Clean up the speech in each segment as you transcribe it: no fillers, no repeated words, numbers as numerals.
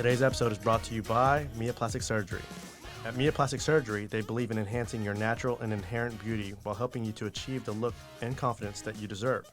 Today's episode is brought to you by Mia Plastic Surgery. At Mia Plastic Surgery, they believe in enhancing your natural and inherent beauty while helping you to achieve the look and confidence that you deserve.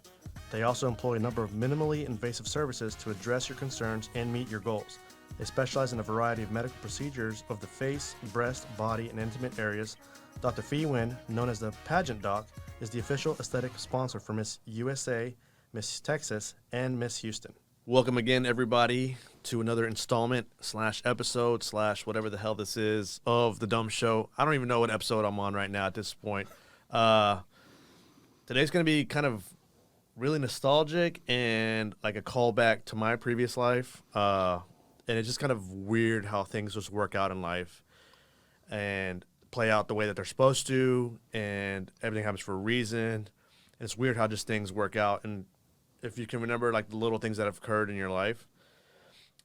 They also employ a number of minimally invasive services to address your concerns and meet your goals. They specialize in a variety of medical procedures of the face, breast, body, and intimate areas. Dr. Fee Nguyen, known as the Pageant Doc, is the official aesthetic sponsor for Miss USA, Miss Texas, and Miss Houston. Welcome again, everybody, to another installment / episode / whatever the hell this is of The Dumb Show. I don't even know what episode I'm on right now at this point. Today's going to be kind of really nostalgic and like a callback to my previous life. And it's just kind of weird how things just work out in life and play out the way that they're supposed to, and everything happens for a reason. And it's weird how just things work out. And if you can remember like the little things that have occurred in your life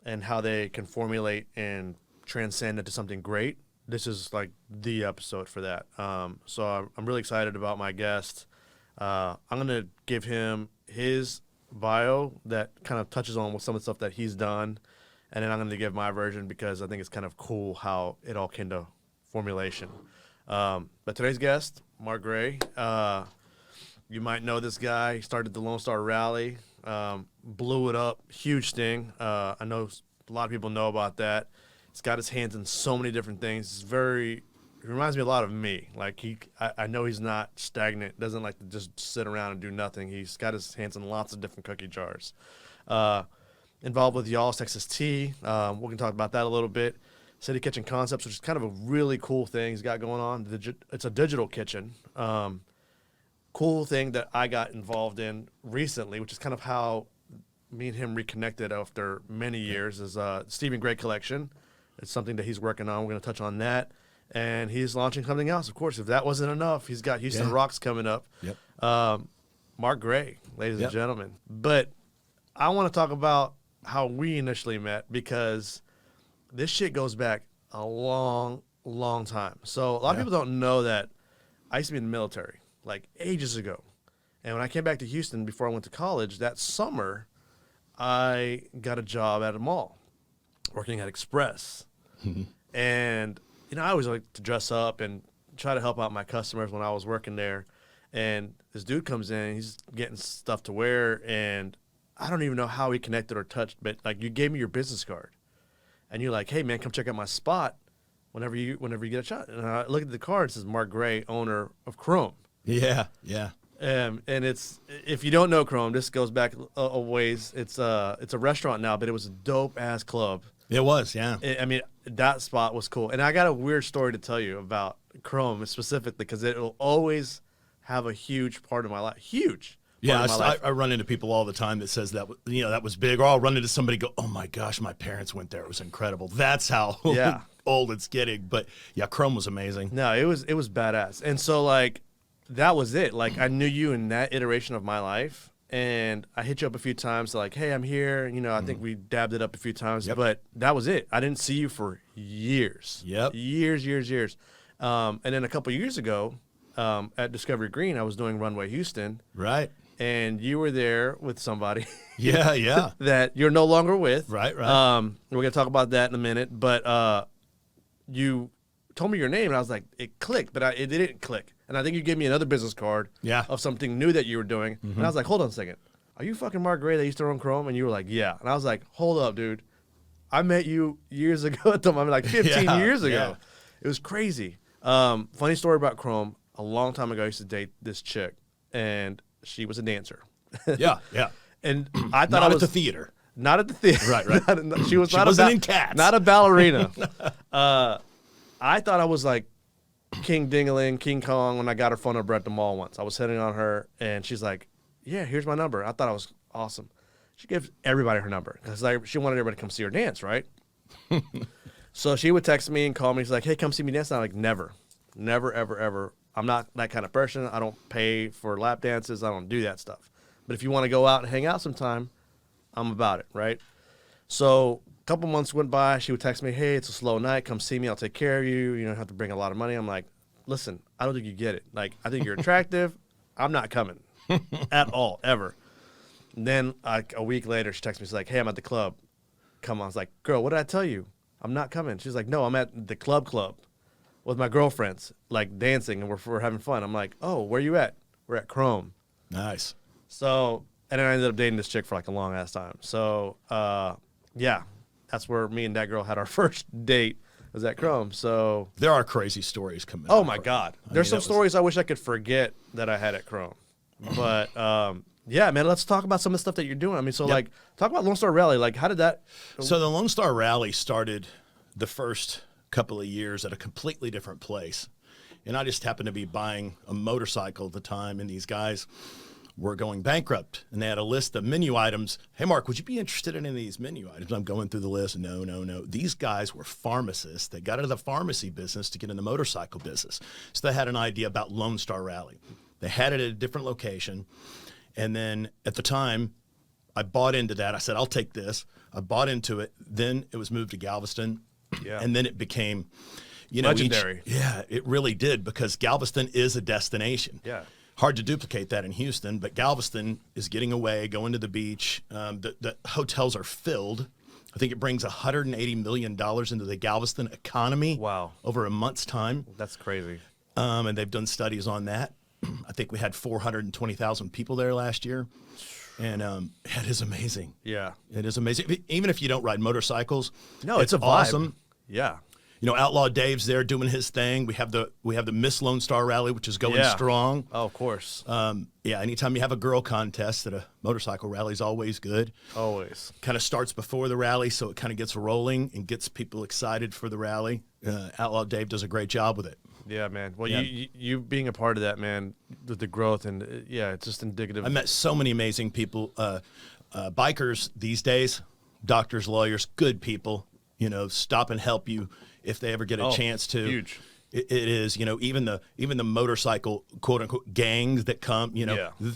and how they can formulate and transcend into something great, this is like the episode for that. So I'm really excited about my guest. I'm going to give him his bio that kind of touches on with some of the stuff that he's done. And then I'm going to give my version because I think it's kind of cool how it all came to formulation. But today's guest, Mark Gray, you might know this guy. He started the Lone Star Rally, blew it up, huge thing. I know a lot of people know about that. He's got his hands in so many different things. He reminds me a lot of me. Like I know he's not stagnant, doesn't like to just sit around and do nothing. He's got his hands in lots of different cookie jars. Involved with Y'all's Texas Tea. We're going to talk about that a little bit. City Kitchen Concepts, which is kind of a really cool thing he's got going on. It's a digital kitchen. Cool thing that I got involved in recently, which is kind of how me and him reconnected after many years, is Stephen Gray Collection. It's something that he's working on. We're going to touch on that. And he's launching something else, of course. If that wasn't enough, he's got Houston Rocks coming up. Yep. Mark Gray, ladies and gentlemen. But I want to talk about how we initially met, because this shit goes back a long, long time. So a lot of people don't know that I used to be in the military, like ages ago. And when I came back to Houston before I went to college, that summer, I got a job at a mall working at Express. And, you know, I always like to dress up and try to help out my customers when I was working there. And this dude comes in, he's getting stuff to wear, and I don't even know how he connected or touched, but like, you gave me your business card. And you're like, hey, man, come check out my spot whenever you get a shot. And I look at the card, it says Mark Gray, owner of Chrome. Yeah. And it's, if you don't know Chrome, this goes back a ways. It's a restaurant now, but it was a dope-ass club. It was, yeah. I mean, that spot was cool. And I got a weird story to tell you about Chrome specifically, because it will always have a huge part of my life. Huge. Yeah, I run into people all the time that says that, you know, that was big. Or I'll run into somebody go, oh my gosh, my parents went there. It was incredible. That's how old it's getting. But yeah, Chrome was amazing. No, it was badass. And so like, that was it. Like, I knew you in that iteration of my life, and I hit you up a few times like, hey, I'm here. You know, I think we dabbed it up a few times, but that was it. I didn't see you for years. Years. And then a couple years ago, at Discovery Green, I was doing Runway Houston. Right. And you were there with somebody. Yeah. that you're no longer with. Right. We're going to talk about that in a minute. But you told me your name, and I was like, it clicked, but it didn't click. And I think you gave me another business card of something new that you were doing. And I was like, hold on a second. Are you fucking Mark Gray that used to run Chrome? And you were like, yeah. And I was like, hold up, dude. I met you years ago at the moment, like 15 years ago. Yeah. It was crazy. Funny story about Chrome. A long time ago, I used to date this chick, and she was a dancer. Yeah. And I thought not at the theater. Not at the theater. Right. She wasn't in Cats. Not a ballerina. I thought I was like King Dingaling, King Kong, when I got her phone number at the mall once. I was hitting on her, and she's like, yeah, here's my number. I thought I was awesome. She gives everybody her number because like, she wanted everybody to come see her dance, right? So she would text me and call me. She's like, hey, come see me dance. And I'm like, never, ever. I'm not that kind of person. I don't pay for lap dances. I don't do that stuff. But if you want to go out and hang out sometime, I'm about it, right? So a couple months went by. She would text me, hey, it's a slow night. Come see me. I'll take care of you. You don't have to bring a lot of money. I'm like, listen, I don't think you get it. Like, I think you're attractive. I'm not coming at all, ever. And then like a week later, she texts me. She's like, hey, I'm at the club. come on. I was like, girl, what did I tell you? I'm not coming. She's like, no, I'm at the club with my girlfriends, like dancing, and we're having fun. I'm like, oh, where you at? We're at Chrome. Nice. So, and then I ended up dating this chick for like a long ass time. So, yeah, that's where me and that girl had our first date, was at Chrome. So there are crazy stories coming. Oh my God, there's some stories I wish I could forget that I had at Chrome. But yeah, man, let's talk about some of the stuff that you're doing. I mean, so like, talk about Lone Star Rally. Like, how did that? So the Lone Star Rally started the first couple of years at a completely different place, and I just happened to be buying a motorcycle at the time, and these guys were going bankrupt, and they had a list of menu items. Hey, Mark, would you be interested in any of these menu items? I'm going through the list. No. These guys were pharmacists. They got out of the pharmacy business to get in the motorcycle business. So they had an idea about Lone Star Rally. They had it at a different location. And then at the time, I bought into that. I said, I'll take this. I bought into it. Then it was moved to Galveston. Yeah. And then it became, you know, legendary. It really did, because Galveston is a destination. Yeah. Hard to duplicate that in Houston, but Galveston is getting away, going to the beach. The hotels are filled. I think it brings $180 million into the Galveston economy. Wow. Over a month's time. That's crazy. And they've done studies on that. I think we had 420,000 people there last year. And it is amazing. Yeah. It is amazing. Even if you don't ride motorcycles, No, it's a vibe. awesome. Yeah. You know, Outlaw Dave's there doing his thing. We have the Miss Lone Star Rally, which is going strong. Oh, of course. Yeah, anytime you have a girl contest at a motorcycle rally is always good. Always. Kind of starts before the rally, so it kind of gets rolling and gets people excited for the rally. Outlaw Dave does a great job with it. Yeah, man. Well, Yeah. you being a part of that, man, the growth, and it's just indicative. I met so many amazing people. Bikers these days, doctors, lawyers, good people, you know, stop and help you if they ever get a chance to. Huge. It is, you know, even the motorcycle quote unquote gangs that come, you know. Yeah.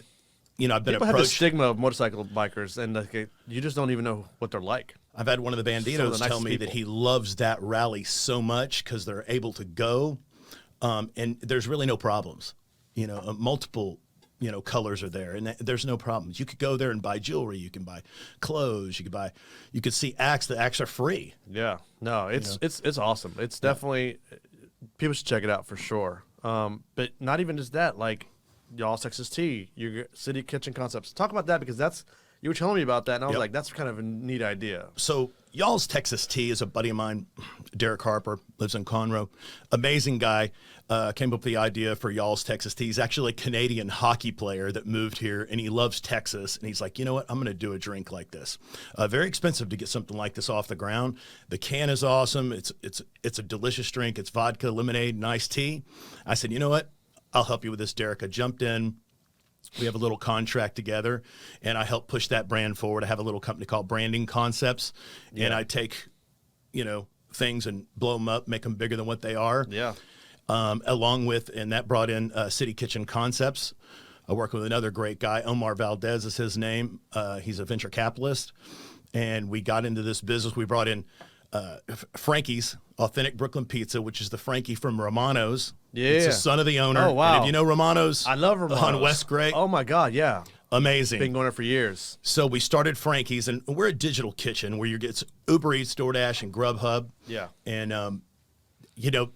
You know, I've been People have the approached. stigma of motorcycle bikers, and you just don't even know what they're like. I've had one of the banditos tell nicest me that people. he loves that rally so much because they're able to go, and there's really no problems. You know, multiple, you know, colors are there, and there's no problems. You could go there and buy jewelry. You can buy clothes. You could see acts. The acts are free. Yeah. No, it's awesome. It's definitely, people should check it out for sure. But not even just that, like Y'all's Texas Tea, your City Kitchen Concepts. Talk about that, because you were telling me about that, and I was like, that's kind of a neat idea. So Y'all's Texas Tea is a buddy of mine, Derek Harper, lives in Conroe. Amazing guy. Came up with the idea for Y'all's Texas Tea. He's actually a Canadian hockey player that moved here, and he loves Texas. And he's like, you know what? I'm going to do a drink like this. Very expensive to get something like this off the ground. The can is awesome. It's a delicious drink. It's vodka, lemonade, and iced tea. I said, you know what? I'll help you with this, Derek. I jumped in. We have a little contract together, and I help push that brand forward. I have a little company called Branding Concepts, and I take, you know, things and blow them up, make them bigger than what they are. Yeah. Along with, and that brought in City Kitchen Concepts. I work with another great guy, Omar Valdez is his name. He's a venture capitalist, and we got into this business. We brought in Frankie's Authentic Brooklyn Pizza, which is the Frankie from Romano's. Yeah. It's the son of the owner. Oh, wow. And if you know Romano's, I love Romano's. on West Gray. Oh, my God, yeah. Amazing. Been going there for years. So we started Frankie's, and we're a digital kitchen where you get Uber Eats, DoorDash, and Grubhub. Yeah. And you know,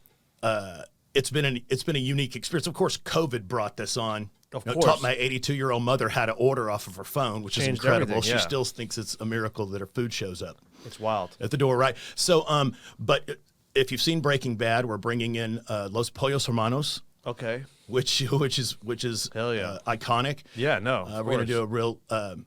it's been a unique experience. Of course, COVID brought this on. Of You know, course. taught my 82-year-old mother how to order off of her phone, which is Changed incredible. everything, yeah. She still thinks it's a miracle that her food shows up It's wild. at the door, right? So, but if you've seen Breaking Bad, we're bringing in Los Pollos Hermanos, Okay. which is Hell yeah. iconic. Yeah, no. We're going to do a real an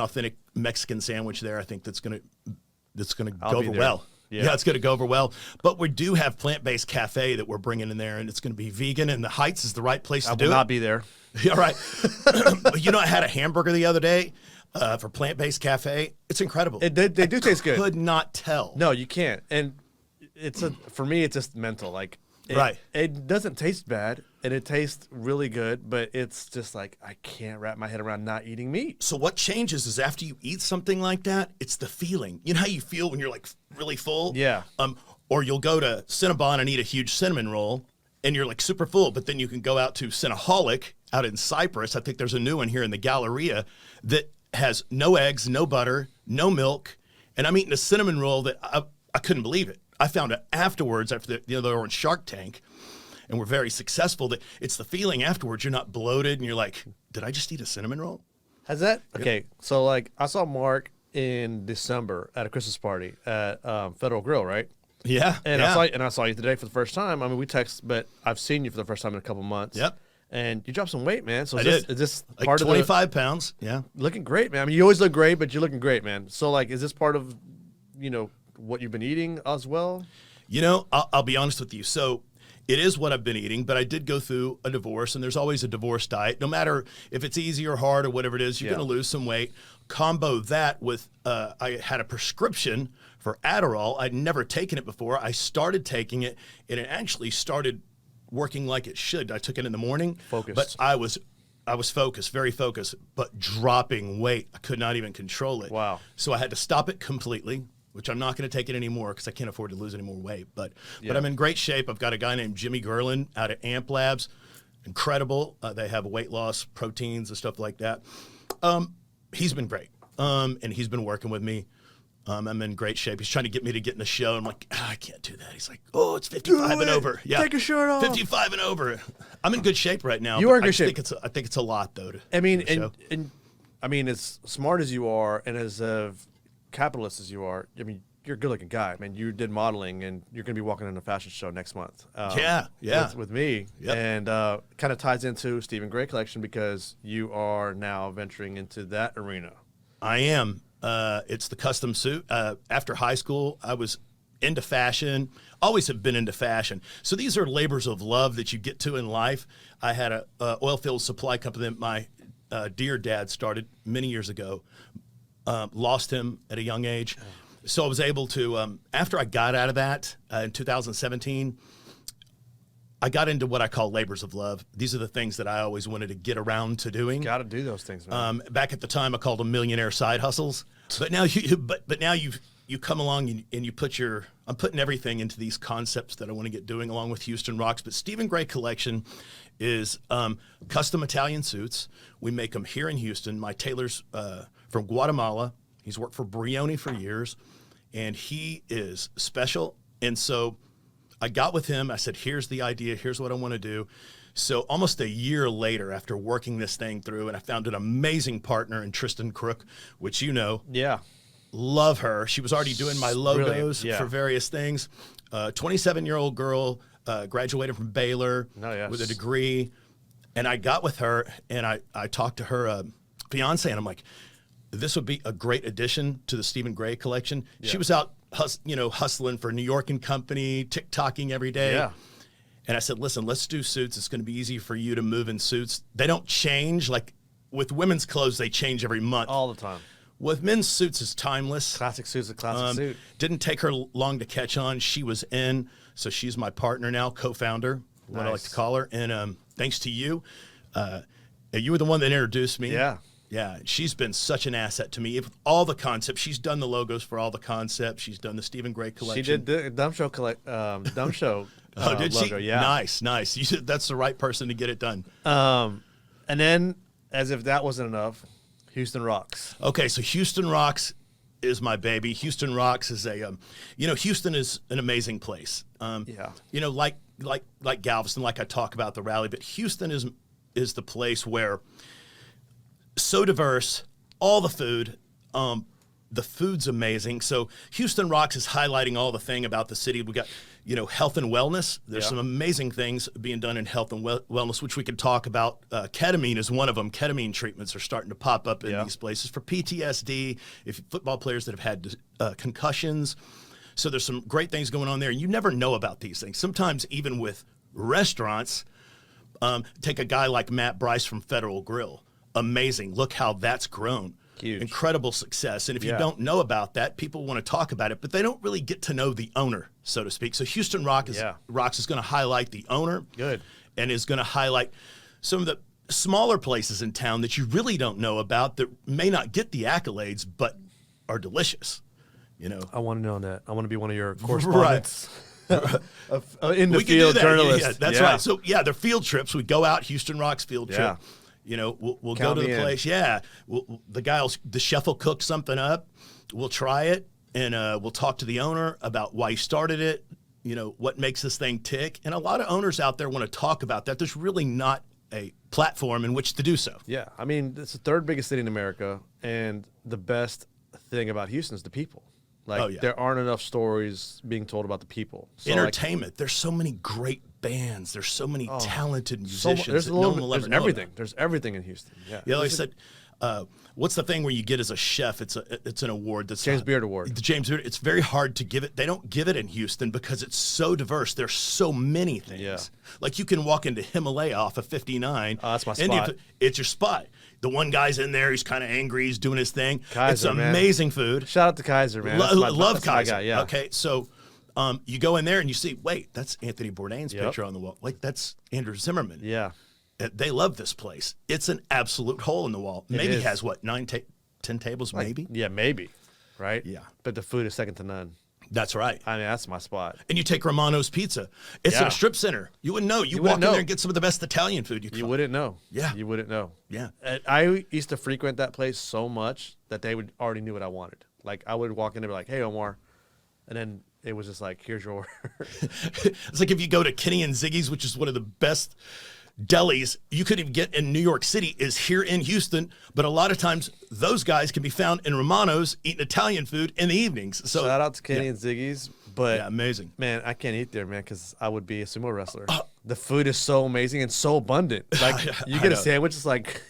authentic Mexican sandwich there. I think that's going to I'll go be over there. well. Yeah. Yeah, it's going to go over well. But we do have plant-based cafe that we're bringing in there, and it's going to be vegan. And the Heights is the right place I to do will it. not be there. All right. You know, I had a hamburger the other day for plant-based cafe. It's incredible. They do taste good. Could not tell. No, you can't. And for me, it's just mental. Like, Right. It doesn't taste bad, and it tastes really good, but it's just like, I can't wrap my head around not eating meat. So what changes is after you eat something like that, it's the feeling. You know how you feel when you're like really full? Yeah. Or you'll go to Cinnabon and eat a huge cinnamon roll, and you're like super full, but then you can go out to Cinnaholic out in Cyprus. I think there's a new one here in the Galleria that has no eggs, no butter, no milk, and I'm eating a cinnamon roll that I couldn't believe it. I found it afterwards after they were on Shark Tank and were very successful. That it's the feeling afterwards. You're not bloated and you're like, did I just eat a cinnamon roll? Has that? Okay, so like I saw Mark in December at a Christmas party at Federal Grill, right? Yeah. And yeah. I saw you today for the first time. I mean, we text, but I've seen you for the first time in a couple months. Yep. And you dropped some weight, man. So Is this like part 25 pounds? Yeah. Looking great, man. I mean, you always look great, but you're looking great, man. So like, is this part of, what you've been eating as well? I'll be honest with you. So it is what I've been eating, but I did go through a divorce, and there's always a divorce diet. No matter if it's easy or hard or whatever it is, you're going to lose some weight. Combo that with I had a prescription for Adderall. I'd never taken it before. I started taking it, and it actually started working like it should. I took it in the morning. Focused. But I was focused, very focused, but dropping weight. I could not even control it. Wow. So I had to stop it completely, which I'm not going to take it anymore because I can't afford to lose any more weight. But I'm in great shape. I've got a guy named Jimmy Gerlin out at Amp Labs. Incredible. They have weight loss proteins and stuff like that. He's been great. And he's been working with me. I'm in great shape. He's trying to get me to get in the show. I'm like, I can't do that. He's like, oh, it's 55 and over. Yeah. Take your shirt off. 55 and over. I'm in good shape right now. You are in good shape. I think it's a lot, though. And I mean, as smart as you are and as a capitalist as you are, I mean, you're a good-looking guy. I mean, you did modeling, and you're going to be walking in a fashion show next month. With me. Yep. And kind of ties into Stephen Gray Collection because you are now venturing into that arena. I am. It's the custom suit. After high school, I was into fashion, always have been into fashion. So these are labors of love that you get to in life. I had a oil field supply company that my dear dad started many years ago. Lost him at a young age. So I was able to, after I got out of that in 2017, I got into what I call labors of love. These are the things that I always wanted to get around to doing. Got to do those things, man. Back at the time, I called them millionaire side hustles. But now you come along and you put I'm putting everything into these concepts that I want to get doing along with Houston Rocks. But Stephen Gray Collection is custom Italian suits. We make them here in Houston. My tailor's from Guatemala. He's worked for Brioni for years, and he is special. And so I got with him. I said, here's the idea. Here's what I want to do. So almost a year later, after working this thing through, and I found an amazing partner in Tristan Crook, which you know. Yeah. Love her. She was already doing my logos for various things. 27-year-old girl, graduated from Baylor with a degree. And I got with her, and I talked to her fiance, and I'm like, this would be a great addition to the Stephen Gray Collection. Yeah. She was out hustling for New York and Company, TikToking every day. Yeah. And I said, listen, let's do suits. It's going to be easy for you to move in suits. They don't change. Like with women's clothes, they change every month. All the time. With men's suits, it's timeless. Classic suit's a classic suit. Didn't take her long to catch on. She was in. So she's my partner now, co-founder, what I like to call her. And thanks to you. You were the one that introduced me. Yeah. Yeah, she's been such an asset to me. All the concepts, she's done the logos for all the concepts. She's done the Stephen Gray Collection. She did the Dumb Show Dumb Show. Oh, did logo, she? Yeah. Nice. That's the right person to get it done. And then, as if that wasn't enough, Houston Rocks. Okay, so Houston Rocks is my baby. Houston Rocks is a, Houston is an amazing place. Like Galveston, like I talk about the rally, but Houston is the place where. So diverse, all the food. The food's amazing. So Houston Rocks is highlighting all the thing about the city. We got, health and wellness. There's some amazing things being done in health and wellness, which we could talk about. Ketamine is one of them. Ketamine treatments are starting to pop up in these places for PTSD, if football players that have had concussions. So there's some great things going on there. You never know about these things. Sometimes even with restaurants, take a guy like Matt Bryce from Federal Grill. Amazing. Look how that's grown. Huge. Incredible success. And if you don't know about that, people want to talk about it, but they don't really get to know the owner, so to speak. So Houston Rocks is going to highlight the owner. Good. And is going to highlight some of the smaller places in town that you really don't know about that may not get the accolades, but are delicious. I want to know that. I want to be one of your correspondents. Right. In the field journalist. Yeah, that's right. So, they're field trips. We go out, Houston Rocks field trip. We'll go to the place. Yeah. The chef will cook something up. We'll try it. and we'll talk to the owner about why he started it, what makes this thing tick. And a lot of owners out there want to talk about that. There's really not a platform in which to do so. Yeah, I mean, it's the third biggest city in America, and the best thing about Houston is the people. Like, there aren't enough stories being told about the people. So, entertainment. There's so many great bands. There's so many talented musicians. There's everything. There's everything in Houston. Yeah. Like I said, what's the thing where you get as a chef? It's an award. That's James Beard Award. The James Beard. It's very hard to give it. They don't give it in Houston because it's so diverse. There's so many things. Yeah. Like you can walk into Himalaya off of 59. Oh, that's my spot. It's your spot. The one guy's in there. He's kind of angry. He's doing his thing. Kaiser, it's amazing food. Shout out to Kaiser, man. Love Kaiser. Guy, yeah. Okay, so you go in there and you see, wait, that's Anthony Bourdain's picture on the wall. Like, that's Andrew Zimmerman. Yeah. They love this place. It's an absolute hole in the wall. Maybe it has, 10 tables, maybe? Yeah, maybe. Right? Yeah. But the food is second to none. That's right. I mean, that's my spot. And you take Romano's Pizza. It's in a strip center. You wouldn't know. You walk in there and get some of the best Italian food you can. You wouldn't know. Yeah. You wouldn't know. Yeah. And I used to frequent that place so much that they would already knew what I wanted. Like, I would walk in and be like, hey, Omar. And then it was just like, here's your order. It's like if you go to Kenny and Ziggy's, which is one of the best delis you could even get in New York City, is here in Houston, but a lot of times those guys can be found in Romano's eating Italian food in the evenings. So shout out to Kenny and Ziggy's, but amazing, man, I can't eat there, man, because I would be a sumo wrestler. The food is so amazing and so abundant. Like, you get a sandwich, it's like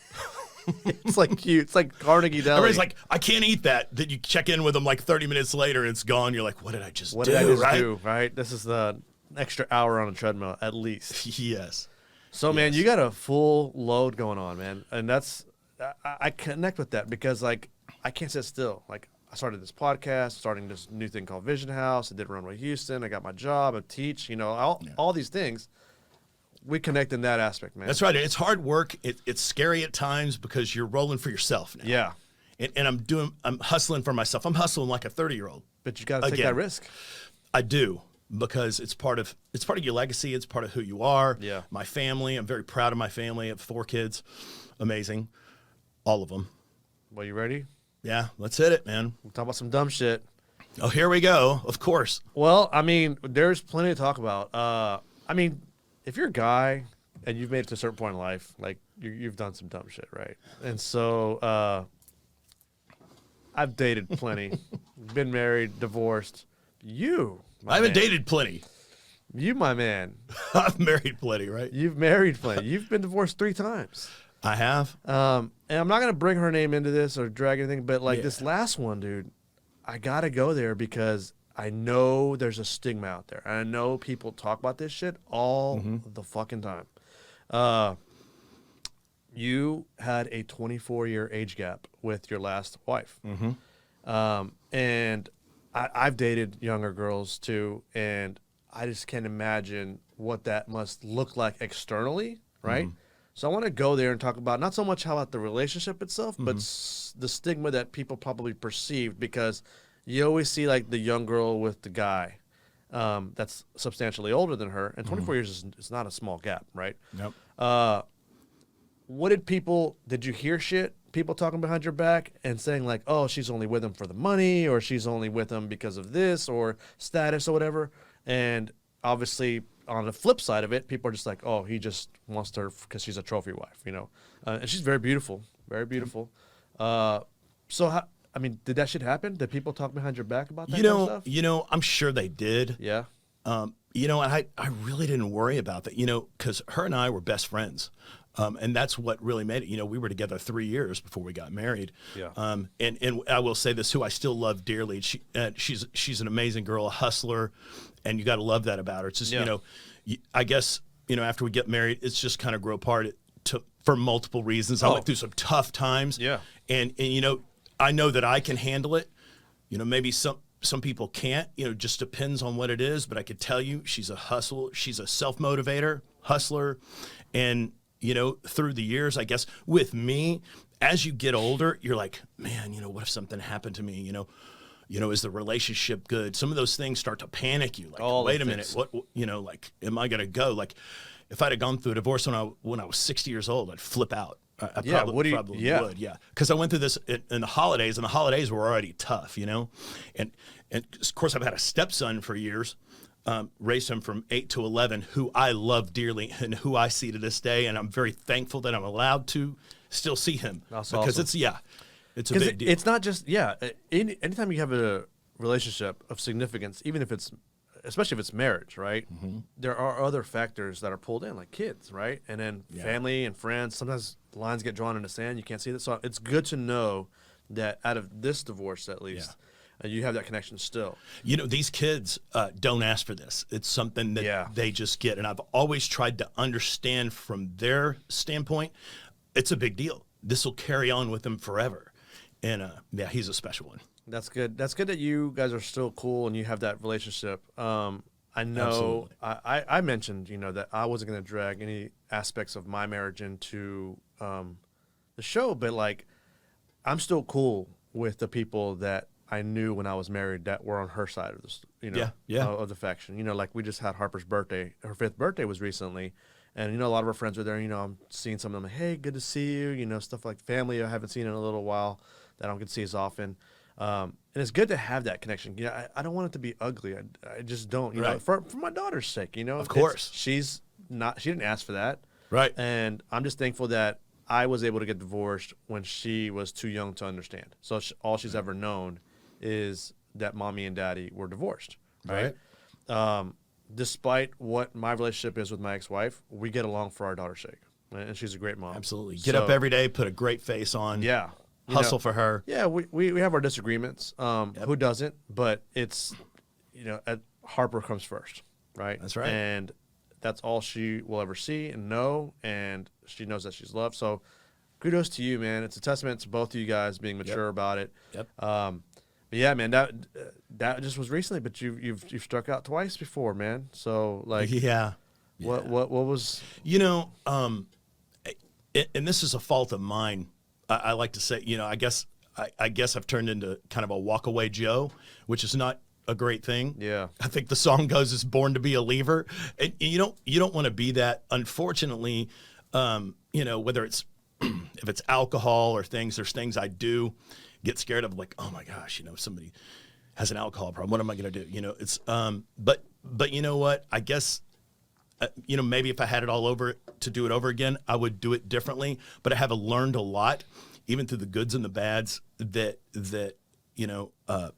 it's like cute. It's like Carnegie Deli. Everybody's like, I can't eat that. Then you check in with them like 30 minutes later, it's gone. You're like, what did I just do? Right? This is the extra hour on a treadmill at least. Yes. So, man, you got a full load going on, man. And that's, I connect with that because, like, I can't sit still. Like, I started this podcast, starting this new thing called Vision House. I did Runway Houston. I got my job. I teach, all these things. We connect in that aspect, man. That's right. It's hard work. It's scary at times because you're rolling for yourself now. Yeah. And I'm hustling for myself. I'm hustling like a 30-year-old. But you got to take that risk. I do. Because it's part of your legacy. It's part of who you are. Yeah. My family. I'm very proud of my family. I have 4 kids. Amazing. All of them. Well, you ready? Yeah. Let's hit it, man. We'll talk about some dumb shit. Oh, here we go. Of course. Well, I mean, there's plenty to talk about. I mean, if you're a guy and you've made it to a certain point in life, like you've done some dumb shit, right? And so I've dated plenty, been married, divorced. I haven't dated plenty. You, my man. I've married plenty, right? You've married plenty. You've been divorced 3 times. I have. And I'm not going to bring her name into this or drag anything, but like this last one, dude, I got to go there because I know there's a stigma out there. And I know people talk about this shit all the fucking time. You had a 24-year age gap with your last wife. And I've dated younger girls too, and I just can't imagine what that must look like externally, right? So I want to go there and talk about not so much how about the relationship itself, but the stigma that people probably perceived, because you always see like the young girl with the guy that's substantially older than her, and 24 years is not a small gap, right? Nope. What did you hear shit? People talking behind your back and saying like, oh, she's only with him for the money, or she's only with him because of this or status or whatever. And obviously on the flip side of it, people are just like, oh, he just wants her because she's a trophy wife, and she's very beautiful, very beautiful. So did that shit happen? Did people talk behind your back about that kind of stuff? I'm sure they did. Yeah. And I really didn't worry about that, because her and I were best friends. And that's what really made it. We were together 3 years before we got married. Yeah. And I will say this, who I still love dearly. She's an amazing girl, a hustler, and you got to love that about her. It's just, I guess, after we get married, it's just kind of grow apart for multiple reasons. I went through some tough times. Yeah. And I know that I can handle it. Maybe some people can't. Just depends on what it is. But I could tell you, she's a hustler. She's a self-motivator, hustler, and through the years, I guess, with me, as you get older, you're like, man, what if something happened to me? Is the relationship good? Some of those things start to panic you. Like, wait a minute, what, am I going to go? Like, if I'd have gone through a divorce when I was 60 years old, I'd flip out. I Yeah, probably, what do you- probably yeah. would, yeah. Because I went through this in the holidays, and the holidays were already tough, you know. And of course, I've had a stepson for years, raised him from 8 to 11, who I love dearly and who I see to this day, and I'm very thankful that I'm allowed to still see him. That's because awesome. it's a 'Cause big deal. it's not just anytime you have a relationship of significance, even if it's especially if it's marriage, right? There are other factors that are pulled in, like kids, right? And then family and friends. Sometimes lines get drawn in the sand. You can't see that. So it's good to know that out of this divorce, at least, you have that connection still. You know, these kids don't ask for this. It's something that they just get. And I've always tried to understand from their standpoint, it's a big deal. This will carry on with them forever. And he's a special one. That's good. That's good that you guys are still cool and you have that relationship. I know I mentioned, that I wasn't going to drag any aspects of my marriage into the show, but like I'm still cool with the people that I knew when I was married that were on her side of this, of the faction. Like we just had Harper's birthday. Her 5th birthday was recently. And, a lot of our friends were there. I'm seeing some of them. Hey, good to see you. Stuff like family I haven't seen in a little while that I don't get to see as often. And it's good to have that connection. I don't want it to be ugly. I just don't. Right. For my daughter's sake. Of course. She didn't ask for that. Right. And I'm just thankful that I was able to get divorced when she was too young to understand. So all she's ever known is that mommy and daddy were divorced. Right. Despite what my relationship is with my ex-wife, we get along for our daughter's sake, and she's a great mom. Absolutely. Get up every day, put a great face on. Yeah. Hustle for her. Yeah, we have our disagreements. Who doesn't? But it's, Harper comes first, right? That's right. And that's all she will ever see and know, and she knows that she's loved. So kudos to you, man. It's a testament to both of you guys being mature about it. Yep. But yeah, man, that just was recently, but you've struck out twice before, man. So like, what was, and this is a fault of mine. I like to say, I guess I've turned into kind of a walk-away Joe, which is not a great thing. Yeah. I think the song goes, "Is born to be a leaver," and you don't want to be that. Unfortunately, whether it's if it's alcohol or things, there's things I do get scared of, like, oh my gosh, somebody has an alcohol problem. What am I going to do? It's but you know what? I guess. Maybe if I had it all over to do it over again, I would do it differently. But I have learned a lot, even through the goods and the bads, that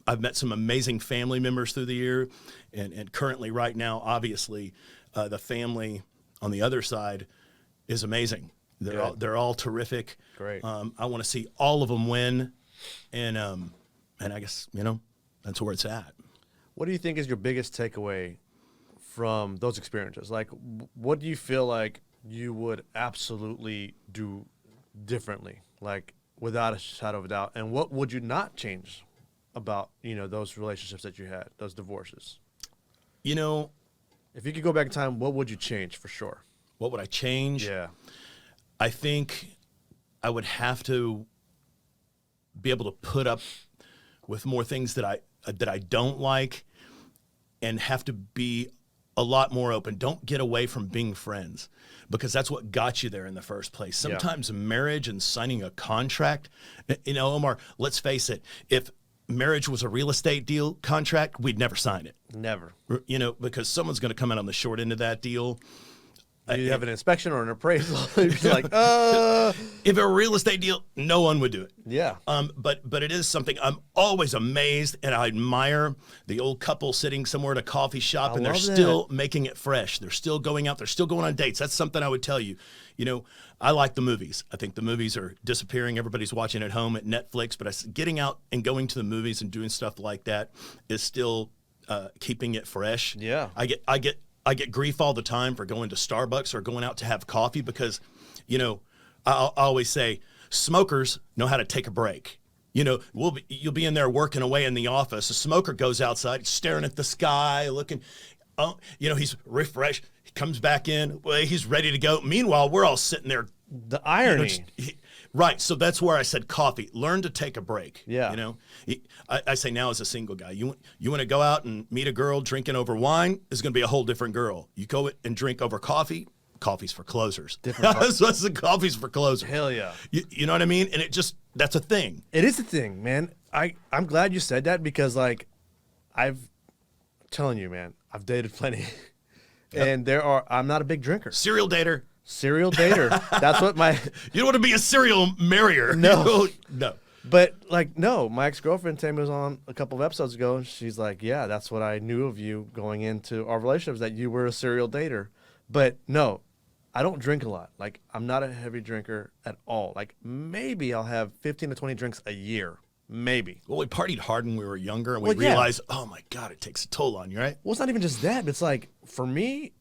I've met some amazing family members through the year. And currently right now, obviously, the family on the other side is amazing. They're all terrific. Great. I want to see all of them win. And I guess, that's where it's at. what do you think is your biggest takeaway from those experiences? Like, what do you feel like you would absolutely do differently, like without a shadow of a doubt? And what would you not change about, those relationships that you had, those divorces? If you could go back in time, what would you change for sure? What would I change? Yeah. I think I would have to be able to put up with more things that I don't like, and have to be a lot more open. Don't get away from being friends, because that's what got you there in the first place. Sometimes marriage and signing a contract, Omar, let's face it, if marriage was a real estate deal contract, we'd never sign it. Never. Because someone's going to come out on the short end of that deal. You have an inspection or an appraisal. You're just like, If it were a real estate deal, no one would do it. Yeah. But it is something I'm always amazed, and I admire the old couple sitting somewhere at a coffee shop, and they're still making it fresh. They're still going out. They're still going on dates. That's something I would tell you. I like the movies. I think the movies are disappearing. Everybody's watching at home at Netflix, but getting out and going to the movies and doing stuff like that is still keeping it fresh. Yeah. I get grief all the time for going to Starbucks or going out to have coffee, because, I always say smokers know how to take a break. You'll be in there working away in the office. A smoker goes outside, staring at the sky, looking, he's refreshed. He comes back in, well, he's ready to go. Meanwhile, we're all sitting there. The irony. Right. So that's where I said coffee. Learn to take a break. Yeah. I say now, as a single guy, you want to go out and meet a girl drinking over wine, is going to be a whole different girl. You go and drink over coffee, coffee's for closers. Different So that's the coffee's for closers. Hell yeah. You know what I mean? And that's a thing. It is a thing, man. I'm glad you said that because, like, I'm telling you, man, I've dated plenty. And I'm not a big drinker. Serial dater. Serial dater. That's what my... You don't want to be a serial marrier. No. No. But, like, no, my ex-girlfriend, Tammy, was on a couple of episodes ago, and she's like, yeah, that's what I knew of you going into our relationship, that you were a serial dater. But, no, I don't drink a lot. Like, I'm not a heavy drinker at all. Like, maybe I'll have 15 to 20 drinks a year. Maybe. Well, we partied hard when we were younger, and we Well, yeah. realized, oh, my God, it takes a toll on you, right? Well, it's not even just that. But it's like, for me,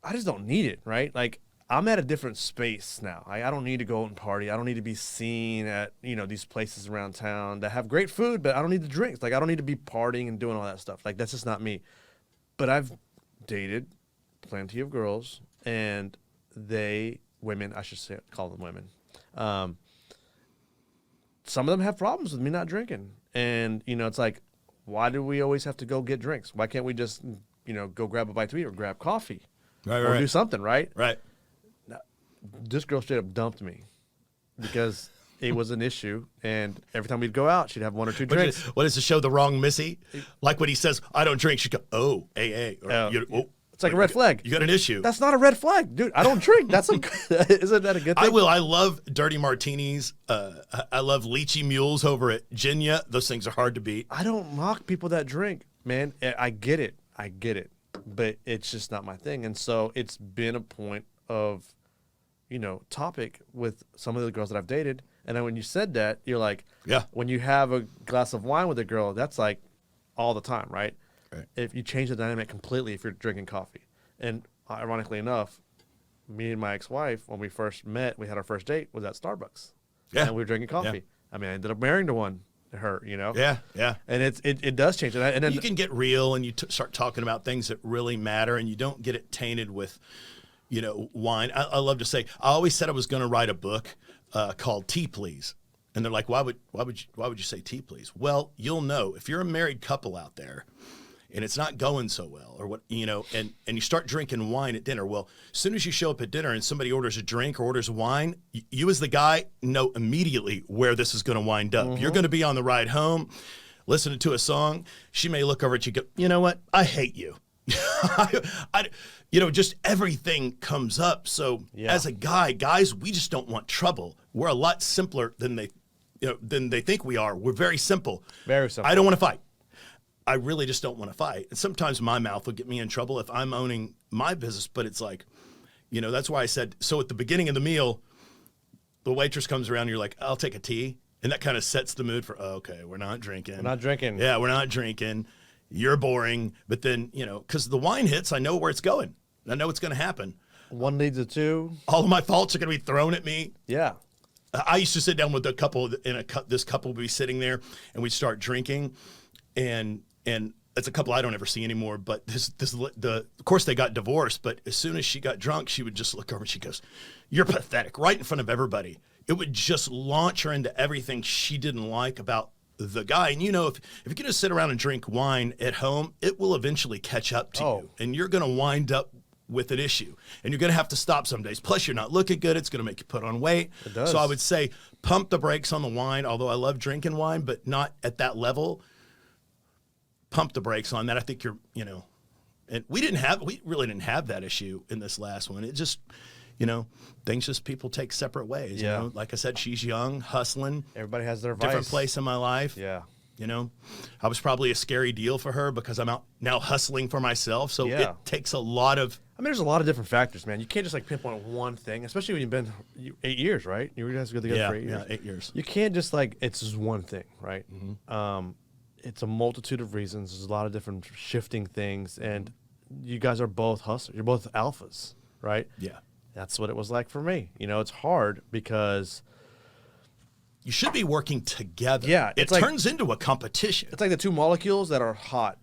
I just don't need it, right? Like, I'm at a different space now. I don't need to go out and party. I don't need to be seen at, these places around town that have great food, but I don't need the drinks. Like, I don't need to be partying and doing all that stuff. Like, that's just not me. But I've dated plenty of girls, and women, I should say, call them women. Some of them have problems with me not drinking. And, it's like, why do we always have to go get drinks? Why can't we just, go grab a bite to eat or grab coffee? Or do something, right? Right. This girl straight up dumped me because it was an issue. And every time we'd go out, she'd have one or two drinks. What is to show the wrong Missy? Like when he says, I don't drink, she'd go, oh, AA. Or, it's like a red flag. You got an issue. That's not a red flag, dude. I don't drink. Isn't that a good thing? I will. I love dirty martinis. I love lychee mules over at Ginya. Those things are hard to beat. I don't mock people that drink, man. I get it. But it's just not my thing. And so it's been a point of, topic with some of the girls that I've dated. And then when you said that, you're like, yeah. When you have a glass of wine with a girl, that's like all the time, right? Right. If you change the dynamic completely if you're drinking coffee. And ironically enough, me and my ex-wife, when we first met, we had our first date, was at Starbucks. Yeah. And we were drinking coffee. Yeah. I mean, I ended up marrying her, Yeah, yeah. And it does change. And then you can get real and you start talking about things that really matter, and you don't get it tainted with, wine. I love to say, I always said I was going to write a book called Tea Please. And they're like, why would you say tea please? Well, you'll know if you're a married couple out there and it's not going so well, or what, and you start drinking wine at dinner. Well, as soon as you show up at dinner and somebody orders a drink or orders wine, you as the guy know immediately where this is going to wind up. Mm-hmm. You're going to be on the ride home, listening to a song. She may look over at you and go, you know what? I hate you. Just everything comes up. So as a guys, we just don't want trouble. We're a lot simpler than they think we are. We're very simple. Very simple. I don't want to fight. I really just don't want to fight. And sometimes my mouth will get me in trouble if I'm owning my business. But it's like, that's why I said, so at the beginning of the meal, the waitress comes around and you're like, I'll take a tea. And that kind of sets the mood for, okay, we're not drinking. We're not drinking. Yeah, we're not drinking. You're boring. But then, because the wine hits, I know where it's going. I know it's going to happen. One leads to two. All of my faults are going to be thrown at me. Yeah. I used to sit down with a couple, this couple would be sitting there, and we'd start drinking, and it's a couple I don't ever see anymore. But of course they got divorced. But as soon as she got drunk, she would just look over and she goes, "You're pathetic," right in front of everybody. It would just launch her into everything she didn't like about the guy. And if you can just sit around and drink wine at home, it will eventually catch up to you, and you're going to wind up with an issue, and you're going to have to stop some days. Plus, you're not looking good. It's going to make you put on weight. It does. So I would say pump the brakes on the wine, although I love drinking wine, but not at that level. Pump the brakes on that. I think and we really didn't have that issue in this last one. It just, people take separate ways. Yeah. Like I said, she's young, hustling. Everybody has their different vice. place in my life. Yeah. I was probably a scary deal for her because I'm out now hustling for myself. So Yeah. it takes a lot of. There's a lot of different factors, man. You can't just pinpoint one thing, especially when you've been 8 years, right? You guys go together for 8 years. Yeah, 8 years. You can't just it's just one thing, right? Mm-hmm. It's a multitude of reasons. There's a lot of different shifting things, and you guys are both hustlers. You're both alphas, right? Yeah. That's what it was like for me. It's hard because you should be working together. Yeah, it turns into a competition. It's like the two molecules that are hot,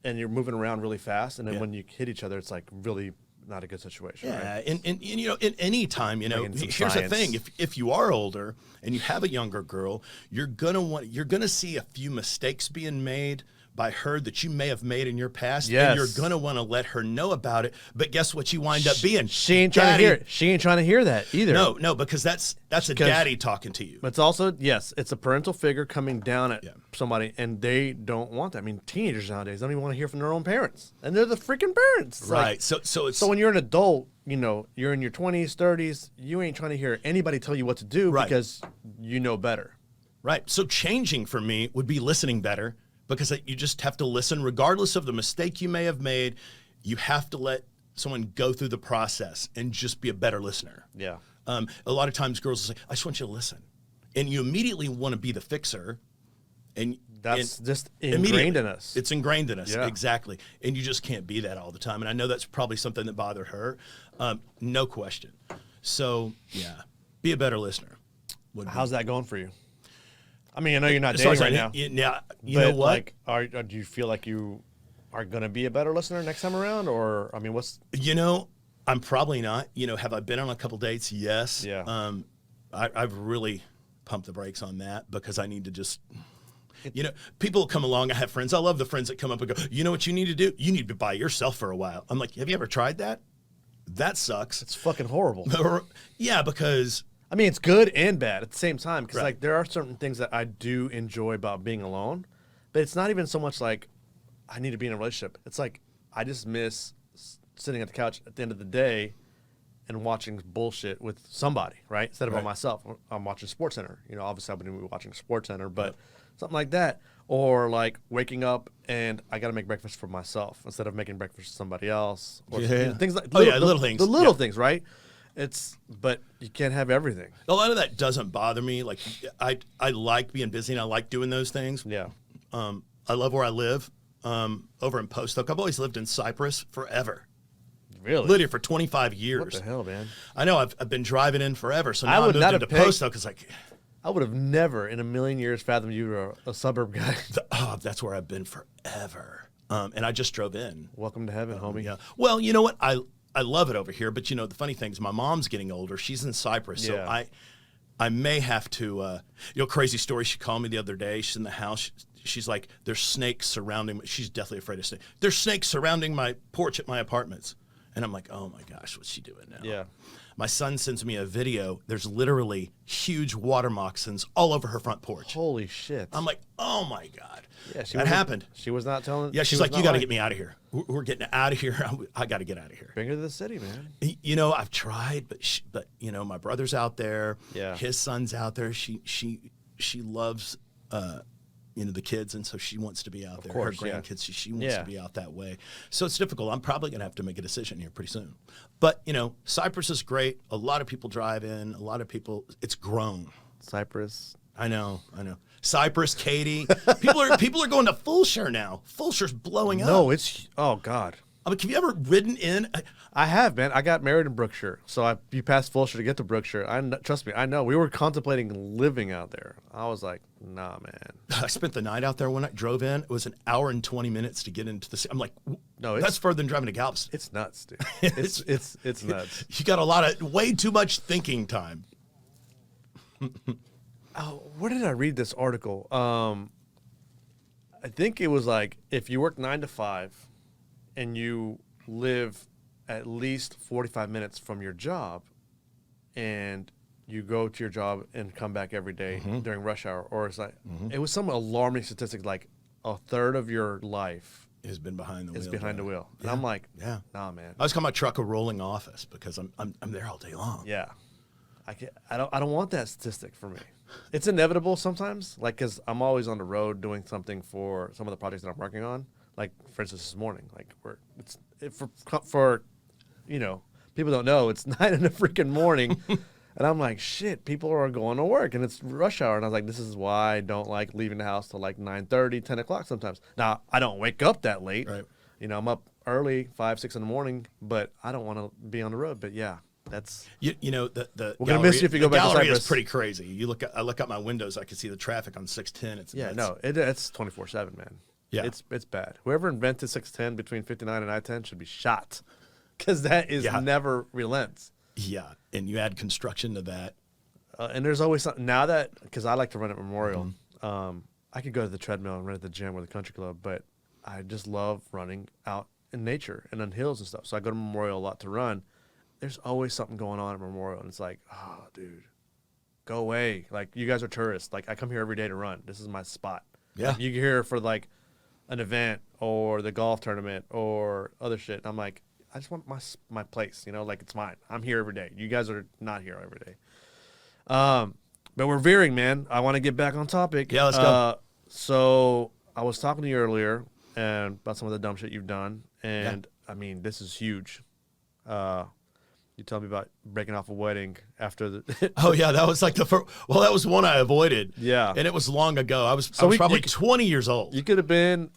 and you're moving around really fast, and then when you hit each other, it's like really not a good situation. Yeah, right? and in any time, here's the thing: if you are older and you have a younger girl, you're gonna see a few mistakes being made, by her that you may have made in your past, Yes. and you're going to want to let her know about it. But guess what you wind up being? She ain't trying to hear it. She ain't trying to hear that either. No, because that's a daddy talking to you. But it's also, yes, it's a parental figure coming down at somebody, and they don't want that. I mean, teenagers nowadays don't even want to hear from their own parents, and they're the freaking parents. It's Right. like- So when you're an adult, you know, you're in your 20s, 30s, you ain't trying to hear anybody tell you what to do because you know better. Right. So changing for me would be listening better, because you just have to listen regardless of the mistake you may have made. You have to let someone go through the process and just be a better listener. Yeah. A lot of times girls will say, I just want you to listen. And you immediately want to be the fixer. And That's just ingrained in us. It's ingrained in us. Yeah. Exactly. And you just can't be that all the time. And I know that's probably something that bothered her. No question. So, yeah, be a better listener. How's that going for you? I mean, I know you're not So dating right now. Yeah, you know what? Like, do you feel like you are going to be a better listener next time around? Or, I mean, what's... You know, I'm probably not. You know, have I been on a couple dates? Yes. Yeah. I've really pumped the brakes on that, because I need to just... You know, people come along. I have friends. I love the friends that come up and go, you know what you need to do? You need to be by yourself for a while. I'm like, have you ever tried that? That sucks. It's fucking horrible. Yeah, because... I mean, it's good and bad at the same time, because like there are certain things that I do enjoy about being alone, but it's not even so much like I need to be in a relationship. It's like I just miss sitting at the couch at the end of the day and watching bullshit with somebody, right? Instead of by myself. I'm watching SportsCenter. You know, obviously I've been watching SportsCenter, but something like that. Or like waking up and I got to make breakfast for myself instead of making breakfast for somebody else. Or things like little things. The little things, right? But you can't have everything. A lot of that doesn't bother me. Like, I like being busy and I like doing those things. Yeah. I love where I live, over in Post Oak. I've always lived in Cypress forever. Really? Lived here for 25 years. What the hell, man? I know. I've been driving in forever. So now I would moved not into have pegged- Post Oak. It's like, I would have never in a million years fathomed you were a suburb guy. that's where I've been forever. And I just drove in. Welcome to heaven, homie. Yeah. Well, you know what? I love it over here, but you know, the funny thing is my mom's getting older. She's in Cyprus. So I may have to, crazy story. She called me the other day. She's in the house. She's like, there's snakes surrounding me. She's deathly afraid of snakes. There's snakes surrounding my porch at my apartments. And I'm like, oh my gosh, what's she doing now? Yeah. My son sends me a video. There's literally huge water moccasins all over her front porch. Holy shit. I'm like, oh my God. Yeah, that happened. She was not telling. Yeah, she's like, you got to get me out of here. We're getting out of here. I got to get out of here. Bring her to the city, man. You know, I've tried, but you know, my brother's out there. Yeah. His son's out there. She loves, the kids, and so she wants to be out there. Course, her grandkids, she wants Yeah. to be out that way. So it's difficult. I'm probably going to have to make a decision here pretty soon. But, you know, Cyprus is great. A lot of people drive in. A lot of people, it's grown. Cyprus. I know. Cyprus, Katy. People are going to Fulshire now. Fulshire's blowing up. No, oh God. I mean, have you ever ridden in? I have, man. I got married in Brookshire, so you passed Fulshire to get to Brookshire. Trust me, I know. We were contemplating living out there. I was like, nah, man. I spent the night out there when I drove in. It was an hour and 20 minutes to get into the city. I'm like, No, that's further than driving to Galveston. It's nuts, dude. It's nuts. You got way too much thinking time. Oh, where did I read this article? I think it was like if you work 9 to 5 and you live at least 45 minutes from your job and you go to your job and come back every day during rush hour, or it's like, it was some alarming statistic, like a third of your life Has been behind the wheel. is behind the wheel. And Yeah. I'm like, Yeah. nah, man. I was calling my truck a rolling office because I'm there all day long. Yeah. I don't want that statistic for me. It's inevitable sometimes, like, because I'm always on the road doing something for some of the projects that I'm working on. Like, for instance, this morning, like, for people don't know, it's 9 in the freaking morning. And I'm like, shit, people are going to work and it's rush hour. And I was like, this is why I don't like leaving the house till like 9:30, 10 o'clock sometimes. Now, I don't wake up that late. Right. You know, I'm up early, 5, 6 in the morning, but I don't want to be on the road. But yeah, that's... You know, the We're gonna miss you if you go back to gallery is Cyprus. pretty crazy. I look out my windows, I can see the traffic on 610. It's 24/7, man. Yeah. It's bad. Whoever invented 610 between 59 and I-10 should be shot, because that is never relents. Yeah, and you add construction to that. And there's always something now that, because I like to run at Memorial. I could go to the treadmill and run at the gym or the country club, but I just love running out in nature and on hills and stuff. So I go to Memorial a lot to run. There's always something going on at Memorial, and it's like, oh, dude, go away. Like, you guys are tourists. Like, I come here every day to run. This is my spot. Yeah. Like, you get here for, like, an event or the golf tournament or other shit. I'm like, I just want my place, you know, like, it's mine. I'm here every day. You guys are not here every day. But we're veering, man. I want to get back on topic. Yeah, let's go. So I was talking to you earlier and about some of the dumb shit you've done, and I mean, this is huge. You told me about breaking off a wedding after the. Oh yeah, that was like the first. Well, that was one I avoided. Yeah, and it was long ago. I was probably 20 years old. You could have been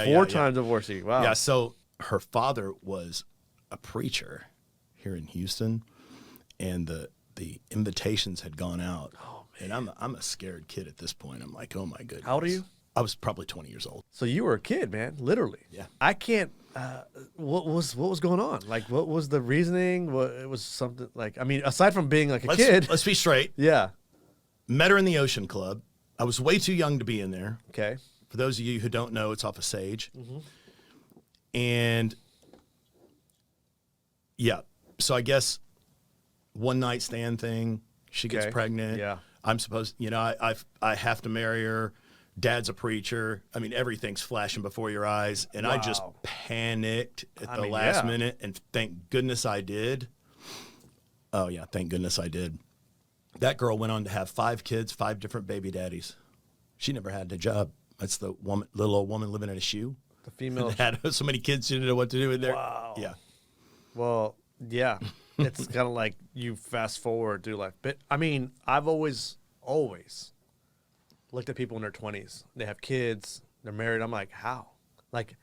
four times divorcee. Wow. Yeah. So her father was a preacher here in Houston, and the invitations had gone out. Oh man. And I'm a scared kid at this point. I'm like, oh my goodness. How old are you? I was probably 20 years old. So you were a kid, man, literally. Yeah. I can't. What was going on? Like, what was the reasoning? It was something like, I mean, aside from being like a kid. Let's be straight. Yeah. Met her in the Ocean Club. I was way too young to be in there. Okay. For those of you who don't know, it's off of Sage. Mm-hmm. And yeah, so I guess one night stand thing. She gets pregnant. Yeah. I'm supposed, I have to marry her. Dad's a preacher. I mean, everything's flashing before your eyes. And I just panicked at the last minute. And thank goodness I did. Oh, yeah. Thank goodness I did. That girl went on to have 5 kids, 5 different baby daddies. She never had a job. That's the little old woman living in a shoe. The female. Had so many kids, she didn't know what to do with there. Wow. Yeah. Well, yeah. It's kind of like you fast forward through life. But, I mean, I've always looked at people in their 20s. They have kids. They're married. I'm like, how? Like,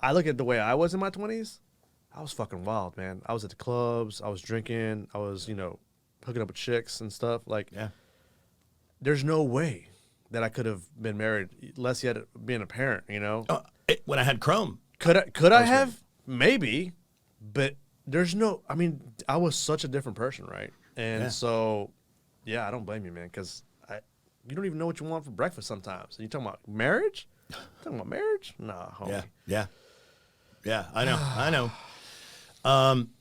I look at the way I was in my 20s. I was fucking wild, man. I was at the clubs. I was drinking. I was, hooking up with chicks and stuff. Like, there's no way that I could have been married unless yet being a parent, When I had Chrome. Could I have? Maybe. But there's no, I mean, I was such a different person, right? And so, yeah, I don't blame you, man, because you don't even know what you want for breakfast sometimes. And you're talking about marriage? Talking about marriage? Nah, homie. Yeah, I know. I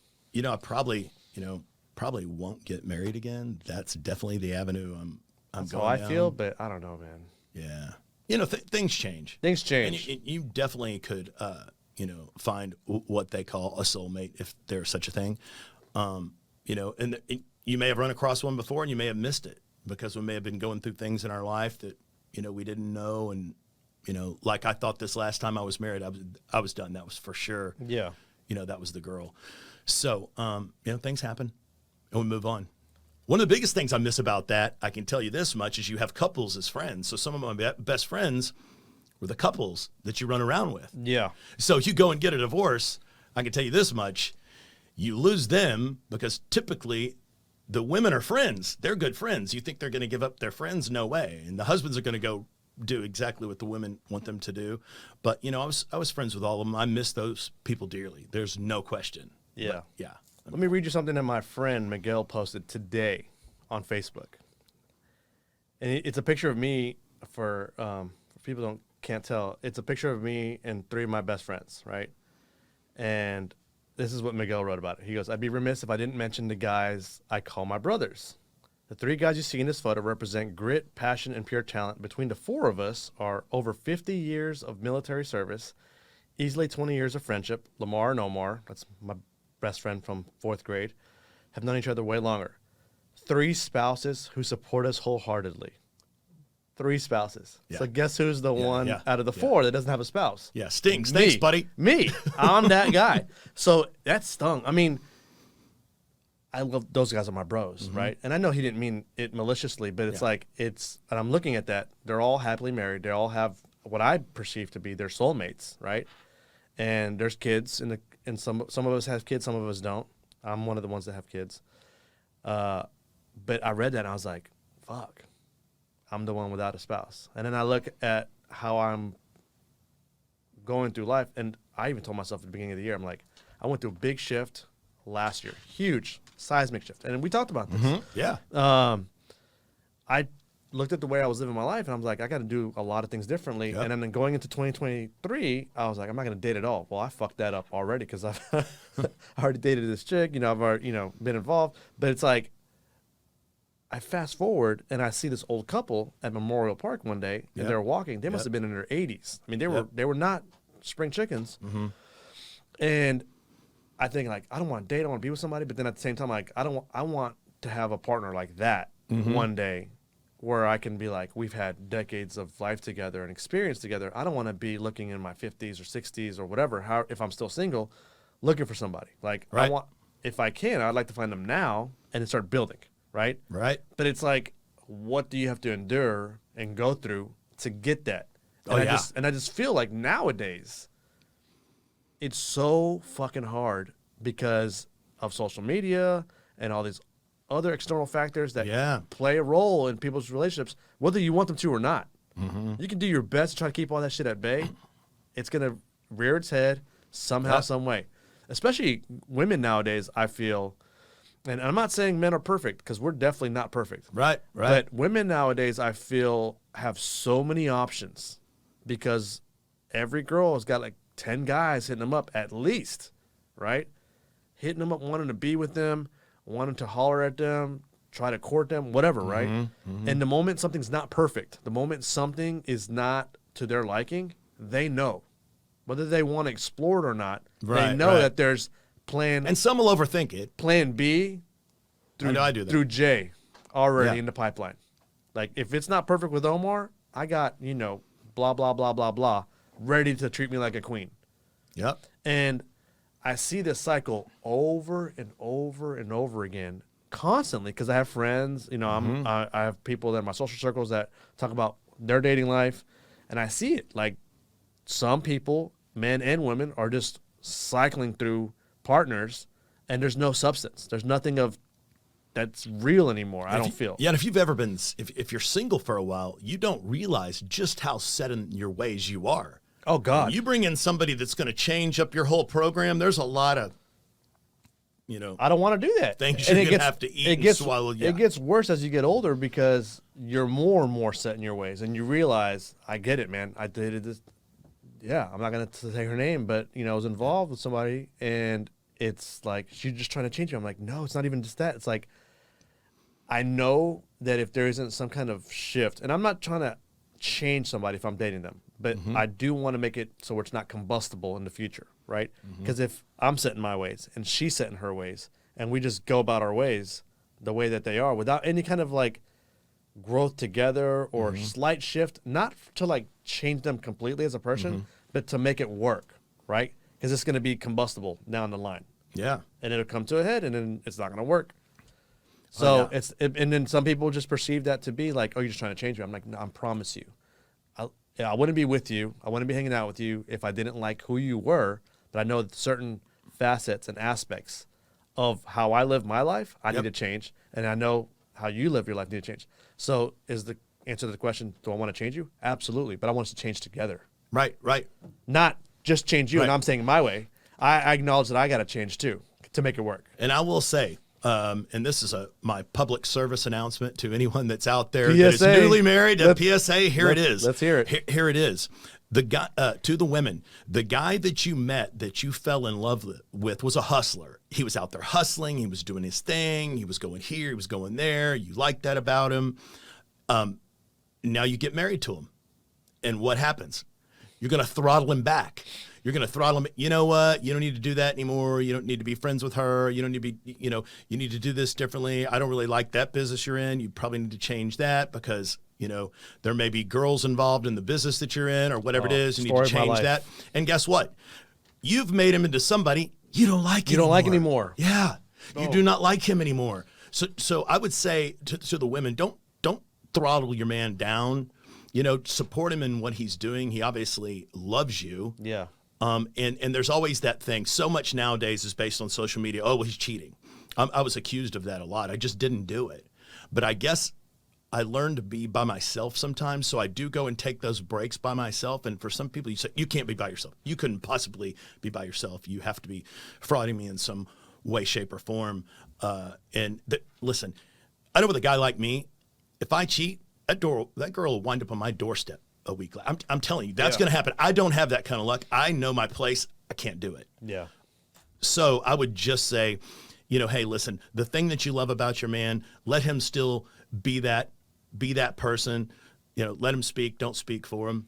probably won't get married again. That's definitely the avenue I'm going how I down. feel, but I don't know, man. Yeah. Things change. Things change. And you definitely could, find what they call a soulmate, if there's such a thing. And you may have run across one before and you may have missed it because we may have been going through things in our life that, we didn't know. And, like I thought this last time I was married, I was done. That was for sure. Yeah. That was the girl. So, things happen and we move on. One of the biggest things I miss about that, I can tell you this much, is you have couples as friends. So some of my best friends were the couples that you run around with. Yeah. So if you go and get a divorce, I can tell you this much, you lose them because typically the women are friends. They're good friends. You think they're going to give up their friends? No way. And the husbands are going to go do exactly what the women want them to do. But, I was friends with all of them. I miss those people dearly. There's no question. Yeah. But, yeah. Let me read you something that my friend Miguel posted today on Facebook. And it's a picture of me for people who can't tell. It's a picture of me and 3 of my best friends, right? And this is what Miguel wrote about it. He goes, I'd be remiss if I didn't mention the guys I call my brothers. The 3 guys you see in this photo represent grit, passion, and pure talent. Between the 4 of us are over 50 years of military service, easily 20 years of friendship. Lamar and Omar, that's my best friend from 4th grade, have known each other way longer. 3 spouses who support us wholeheartedly. 3 spouses. Yeah. So guess who's the one out of the 4 that doesn't have a spouse? Yeah, stinks, buddy. Me. I'm that guy. So that stung. I mean, I love those guys are my bros, right? And I know he didn't mean it maliciously, but it's and I'm looking at that. They're all happily married. They all have what I perceive to be their soulmates, right? And there's kids, and some of us have kids, some of us don't. I'm one of the ones that have kids. But I read that and I was like, fuck, I'm the one without a spouse. And then I look at how I'm going through life, and I even told myself at the beginning of the year, I'm like, I went through a big shift last year, huge seismic shift. And we talked about this. Yeah. I looked at the way I was living my life, and I was like, I got to do a lot of things differently. Yep. And then going into 2023, I was like, I'm not going to date at all. Well, I fucked that up already because I've I already dated this chick. I've already been involved. But it's like, I fast forward and I see this old couple at Memorial Park one day, and they're walking. They must have been in their 80s. I mean, they were not spring chickens. Mm-hmm. And I think like, I don't want to date. I want to be with somebody. But then at the same time, like, I want to have a partner like that one day, where I can be like, we've had decades of life together and experience together. I don't want to be looking in my 50s or 60s or whatever, if I'm still single, looking for somebody. Like, Right. if I can, I'd like to find them now and then start building, right? Right. But it's like, what do you have to endure and go through to get that? And I just feel like nowadays, it's so fucking hard because of social media and all these other external factors that play a role in people's relationships, whether you want them to or not. You can do your best to try to keep all that shit at bay. It's going to rear its head somehow, some way. Especially women nowadays, I feel, and I'm not saying men are perfect, because we're definitely not perfect. Right. But women nowadays, I feel, have so many options, because every girl has got like 10 guys hitting them up at least, right? Hitting them up, wanting to be with them, wanting to holler at them, try to court them, whatever, right? And the moment something's not perfect, the moment something is not to their liking, they know. Whether they want to explore it or not, they know that there's and some will overthink it. plan B through, I do that. through J already in the pipeline. Like, if it's not perfect with Omar, I got, blah, blah, blah, blah, blah, ready to treat me like a queen. Yep. And I see this cycle over and over and over again, constantly, because I have friends. I have people that in my social circles that talk about their dating life, and I see it. Like, some people, men and women, are just cycling through partners, and there's no substance. There's nothing that's real anymore. I don't feel. Yeah, and if you've ever been, if you're single for a while, you don't realize just how set in your ways you are. Oh, God. When you bring in somebody that's going to change up your whole program, there's a lot of, I don't want to do that. things you're going to have to eat and swallow. Yeah. It gets worse as you get older, because you're more and more set in your ways, and you realize, I get it, man. I dated this. Yeah, I'm not going to say her name, but, I was involved with somebody, and it's like, she's just trying to change you. I'm like, no, it's not even just that. It's like, I know that if there isn't some kind of shift, and I'm not trying to change somebody if I'm dating them, but I do want to make it so it's not combustible in the future, right? Because if I'm set in my ways and she's set in her ways, and we just go about our ways the way that they are without any kind of like growth together or slight shift, not to like change them completely as a person, but to make it work, right? Because it's going to be combustible down the line. Yeah. And it'll come to a head, and then it's not going to work. So and then some people just perceive that to be like, oh, you're just trying to change me. I'm like, no, I promise you. I wouldn't be with you. I wouldn't be hanging out with you if I didn't like who you were. But I know that certain facets and aspects of how I live my life, I need to change. And I know how you live your life need to change. So is the answer to the question, do I want to change you? Absolutely. But I want us to change together. Right. Not just change you and I'm saying my way. I acknowledge that I got to change too to make it work. And I will say, and this is my public service announcement to anyone that's out there PSA. that is newly married. PSA, here it is. Let's hear it. Here it is. The guy, to the women, the guy that you met, that you fell in love with, was a hustler. He was out there hustling. He was doing his thing. He was going here. He was going there. You liked that about him. Now you get married to him, and what happens? You're going to throttle him back. You're going to throttle him. You know what? You don't need to do that anymore. You don't need to be friends with her. You don't need to be, you need to do this differently. I don't really like that business you're in. You probably need to change that because, there may be girls involved in the business that you're in or whatever it is. You need to change that. And guess what? You've made him into somebody you don't like anymore. You don't like anymore. Yeah. No. You do not like him anymore. So I would say to the women, don't throttle your man down. Support him in what he's doing. He obviously loves you. Yeah. And there's always that thing. So much nowadays is based on social media. Oh, well, he's cheating. I was accused of that a lot. I just didn't do it. But I guess I learned to be by myself sometimes. So I do go and take those breaks by myself. And for some people, you say, you can't be by yourself. You couldn't possibly be by yourself. You have to be frauding me in some way, shape, or form. Listen, I know with a guy like me, if I cheat, that girl will wind up on my doorstep a week later. I'm telling you, that's Yeah. going to happen. I don't have that kind of luck. I know my place. I can't do it. Yeah. So I would just say, you know, hey, listen, the thing that you love about your man, let him still be that person. You know, let him speak. Don't speak for him.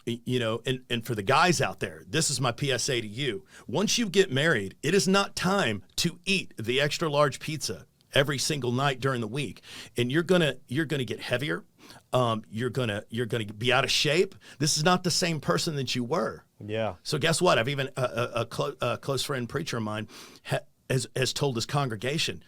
You know, and for the guys out there, this is my PSA to you. Once you get married, it is not time to eat the extra large pizza every single night during the week, and you're gonna get heavier. You're gonna be out of shape. This is not the same person that you were. Yeah. So guess what? I've even a close friend preacher of mine has told his congregation,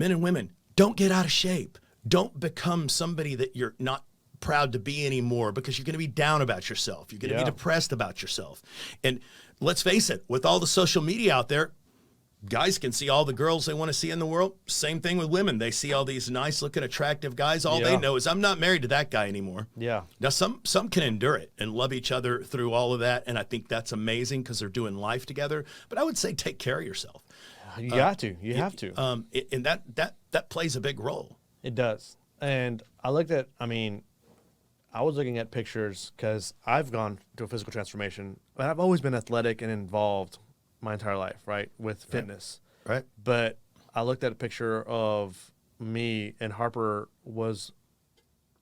men and women, don't get out of shape. Don't become somebody that you're not proud to be anymore, because you're going to be down about yourself. You're going to be depressed about yourself. And let's face it, with all the social media out there, guys can see all the girls they want to see in the world. Same thing with women. They see all these nice looking, attractive guys. All they know is, I'm not married to that guy anymore. Yeah. Now, some can endure it and love each other through all of that. And I think that's amazing because they're doing life together. But I would say take care of yourself. You got to. You have to. And that plays a big role. It does. And I was looking at pictures because I've gone to a physical transformation, but I've always been athletic and involved my entire life, right, with fitness. Right. But I looked at a picture of me, and Harper was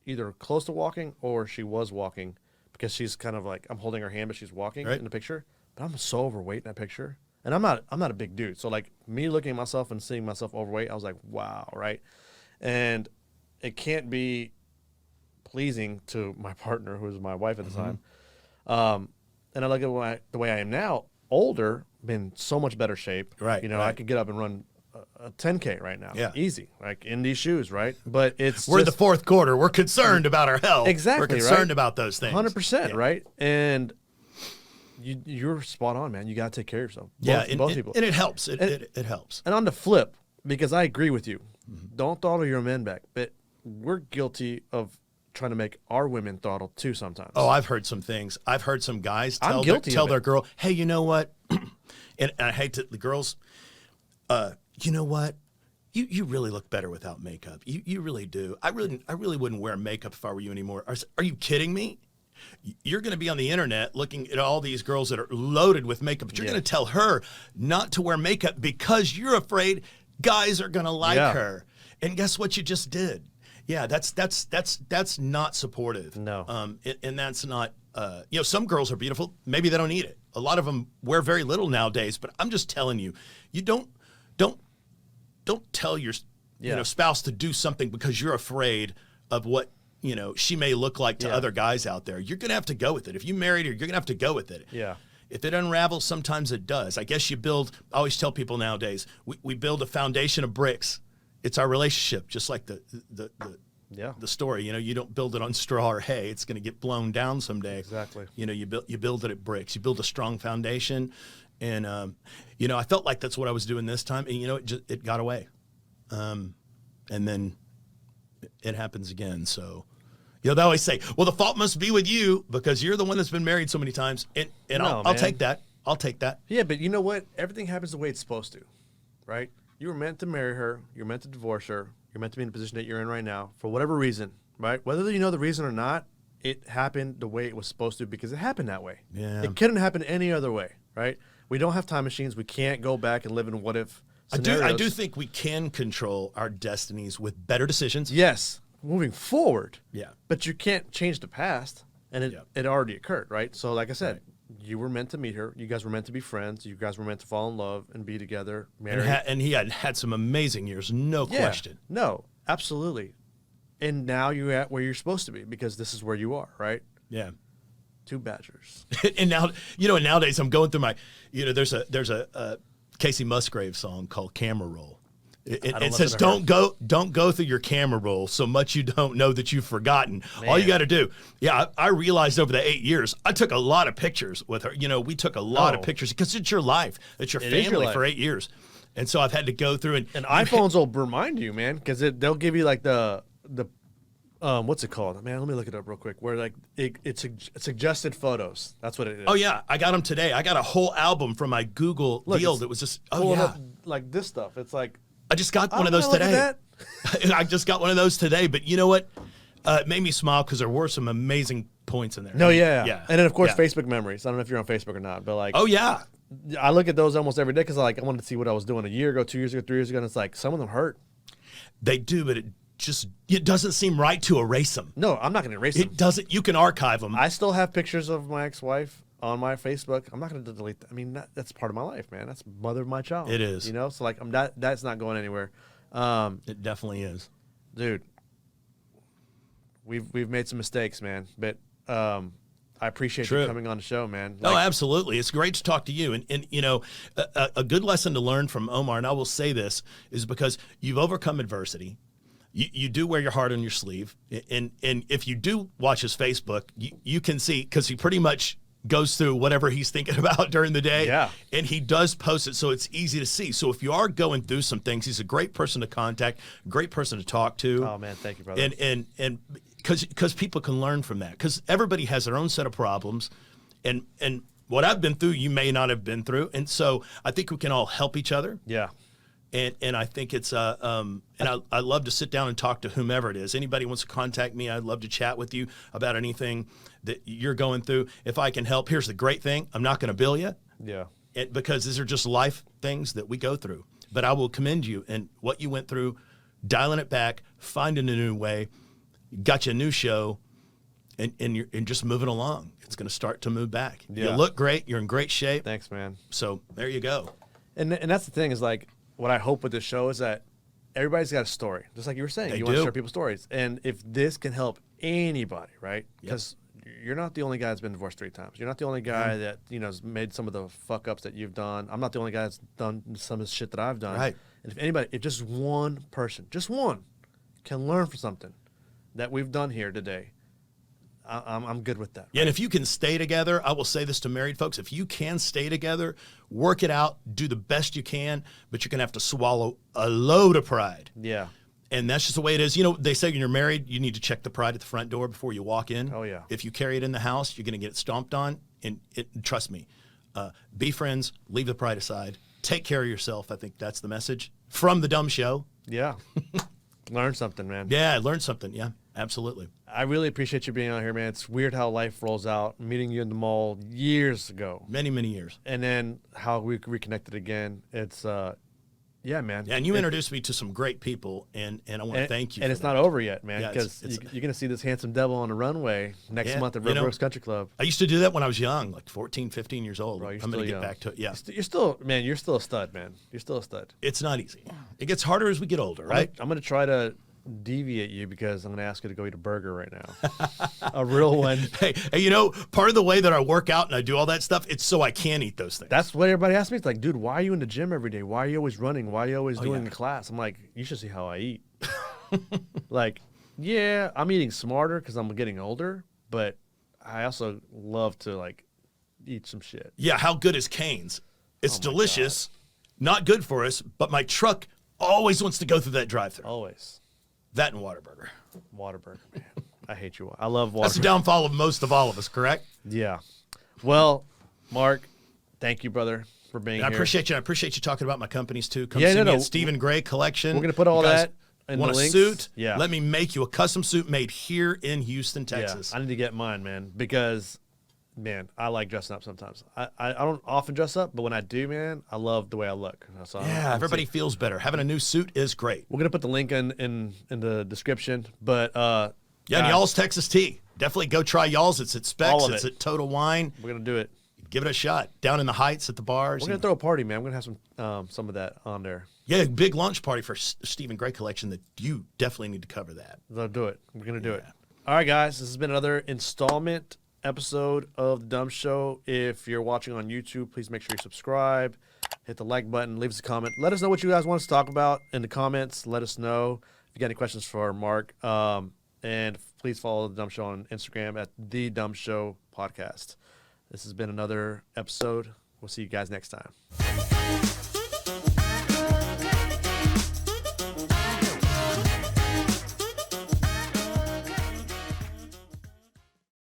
either close to walking or she was walking, because she's kind of like, I'm holding her hand, but she's walking in the picture. But I'm so overweight in that picture. And I'm not a big dude. So, like, me looking at myself and seeing myself overweight, I was like, wow, right? And it can't be pleasing to my partner, who was my wife at the time. And I look at the way I am now, older, been so much better shape. Right. You know, I could get up and run a 10K right now. Yeah. Easy. Like in these shoes, right? But We're in the fourth quarter. We're concerned about our health. Exactly. We're concerned about those things. 100%, right? And you're spot on, man. You got to take care of yourself. Both people. And it helps. It helps. And on the flip, because I agree with you, don't throttle your men back. But we're guilty of trying to make our women throttle too sometimes. Oh, I've heard some things. I've heard some guys I'm tell guilty of their it. girl, hey, you know what? and I hate to, the girls, you know what? You really look better without makeup. You really do. I really wouldn't wear makeup if I were you anymore. Are you kidding me? You're going to be on the internet looking at all these girls that are loaded with makeup, but you're going to tell her not to wear makeup because you're afraid guys are going to like her. And guess what you just did? Yeah, that's not supportive. No. And that's not, you know, some girls are beautiful. Maybe they don't need it. A lot of them wear very little nowadays, but I'm just telling you, you don't tell your spouse to do something because you're afraid of what, you know, she may look like to other guys out there. You're going to have to go with it. If you married her, you're going to have to go with it. Yeah. If it unravels, sometimes it does. I guess you build, I always tell people nowadays, we build a foundation of bricks. It's our relationship, just like the story. You know, you don't build it on straw or hay. It's going to get blown down someday. Exactly. You know, you build it at bricks. You build a strong foundation. And, you know, I felt like that's what I was doing this time. And, you know, it got away. And then it happens again. So, you know, they always say, well, the fault must be with you because you're the one that's been married so many times. And I'll take that. I'll take that. Yeah, but you know what? Everything happens the way it's supposed to, right? You were meant to marry her. You're meant to divorce her. You're meant to be in the position that you're in right now for whatever reason, right? Whether you know the reason or not, it happened the way it was supposed to because it happened that way. Yeah. It couldn't happen any other way, right? We don't have time machines. We can't go back and live in what if scenarios. I do think we can control our destinies with better decisions. Yes, moving forward. Yeah. But you can't change the past, and it already occurred, right? So like I said, you were meant to meet her. You guys were meant to be friends. You guys were meant to fall in love and be together, married. And he had some amazing years, no question. No, absolutely. And now you're at where you're supposed to be because this is where you are, right? Yeah. Two Badgers. And now, you know, nowadays I'm going through my, you know, there's a Casey Musgrave song called Camera Roll. It says, don't go through your camera roll so much you don't know that you've forgotten. Man. All you got to do. Yeah, I realized over the 8 years, I took a lot of pictures with her. You know, we took a lot of pictures because it's your life. It's your family for 8 years. And so I've had to go through and iPhones will remind you, man, because they'll give you like the what's it called? Man, let me look it up real quick. Where like it's suggested photos. That's what it is. Oh yeah, I got them today. I got a whole album from my Google deal that was just up, like this stuff. It's like I just got one of those today. I just got one of those today. But you know what? It made me smile because there were some amazing points in there. No, yeah. And then, of course, yeah. Facebook memories. I don't know if you're on Facebook or not, but like, Oh, yeah. I look at those almost every day because like I wanted to see what I was doing a year ago, 2 years ago, 3 years ago, and it's like some of them hurt. They do, but it doesn't seem right to erase them. No, I'm not going to erase them. It doesn't. You can archive them. I still have pictures of my ex-wife on my Facebook. I'm not going to delete that. I mean, that's part of my life, man. That's mother of my child. It is. You know, so like that's not going anywhere. It definitely is. Dude, we've made some mistakes, man, but I appreciate you coming on the show, man. Oh, absolutely. It's great to talk to you. And you know, a good lesson to learn from Omar, and I will say this, is because you've overcome adversity. You do wear your heart on your sleeve. And if you do watch his Facebook, you can see, because he pretty much goes through whatever he's thinking about during the day. Yeah. And he does post it, so it's easy to see. So if you are going through some things, he's a great person to contact, great person to talk to. Oh, man, thank you, brother. And because people can learn from that, because everybody has their own set of problems, and what I've been through, you may not have been through, and so I think we can all help each other. Yeah. And I think it's and I love to sit down and talk to whomever it is. Anybody wants to contact me, I'd love to chat with you about anything that you're going through. If I can help, here's the great thing: I'm not going to bill you. Yeah. Because these are just life things that we go through. But I will commend you and what you went through, dialing it back, finding a new way, got you a new show, and you're just moving along. It's going to start to move back. Yeah. You look great. You're in great shape. Thanks, man. So there you go. And that's the thing is like what I hope with this show is that everybody's got a story, just like you were saying. They you want to do. share people's stories, and if this can help anybody, right? Because you're not the only guy that's been divorced 3 times. You're not the only guy that has made some of the fuck ups that you've done. I'm not the only guy that's done some of the shit that I've done. Right. And if anybody, if just one person, just one, can learn from something that we've done here today, I'm good with that. Yeah, and if you can stay together, I will say this to married folks: if you can stay together, work it out, do the best you can, but you're gonna have to swallow a load of pride. Yeah. And that's just the way it is. You know, they say when you're married, you need to check the pride at the front door before you walk in. Oh, yeah. If you carry it in the house, you're going to get it stomped on. And trust me, be friends, leave the pride aside, take care of yourself. I think that's the message from the Dumb Show. Yeah. Learn something, man. Yeah, I learned something. Yeah, absolutely. I really appreciate you being out here, man. It's weird how life rolls out. Meeting you in the mall years ago. Many, many years. And then how we reconnected again. It's, yeah, man. Yeah, and you introduced me to some great people, and I want to thank you. And for it's that. not over yet, man, Yeah, because you're going to see this handsome devil on the runway next month at Red Brooks Country Club. I used to do that when I was young, like 14, 15 years old. Bro, I'm going to get back to it. Yeah. You're still, man, you're still a stud, man. You're still a stud. It's not easy. It gets harder as we get older, right? I'm going to try to deviate you because I'm going to ask you to go eat a burger right now. A real one. Hey, you know, part of the way that I work out and I do all that stuff, it's so I can eat those things. That's what everybody asks me. It's like, dude, why are you in the gym every day? Why are you always running? Why are you always doing the class? I'm like, you should see how I eat. Like, yeah, I'm eating smarter because I'm getting older, but I also love to like eat some shit. Yeah, how good is Cane's? It's Oh my delicious, not good for us, but my truck always wants to go through that drive-thru. Always. That and Whataburger. Whataburger, man. I hate you. I love Whataburger. That's the downfall of most of all of us, correct? Yeah. Well, Mark, thank you, brother, for being And I here. appreciate you. I appreciate you talking about my companies too. Come Yeah, see no, me no. at Stephen Gray Collection. We're gonna put all You guys that in want the a links? suit? Yeah. Let me make you a custom suit made here in Houston, Texas. Yeah, I need to get mine, man, because, man, I like dressing up sometimes. I don't often dress up, but when I do, man, I love the way I look. So Yeah, everybody feels better. Having a new suit is great. We're gonna put the link in the description, but Yeah, and guys, y'all's Texas tea. Definitely go try y'all's. It's at Specs. All of It's it. at Total Wine. we're gonna do it. Give it a shot. Down in the Heights at the bars. We're gonna throw a party, man. We're gonna have some of that on there. Yeah, a big launch party for Stephen Gray Collection that you definitely need to cover that. They'll do it. We're gonna do it. All right, guys. This has been another installment episode of the Dumb Show. If you're watching on YouTube, please make sure you subscribe, hit the like button, leave us a comment. Let us know what you guys want us to talk about in the comments. Let us know if you got any questions for Mark. And please follow the Dumb Show on Instagram at the Dumb Show Podcast. This has been another episode. We'll see you guys next time.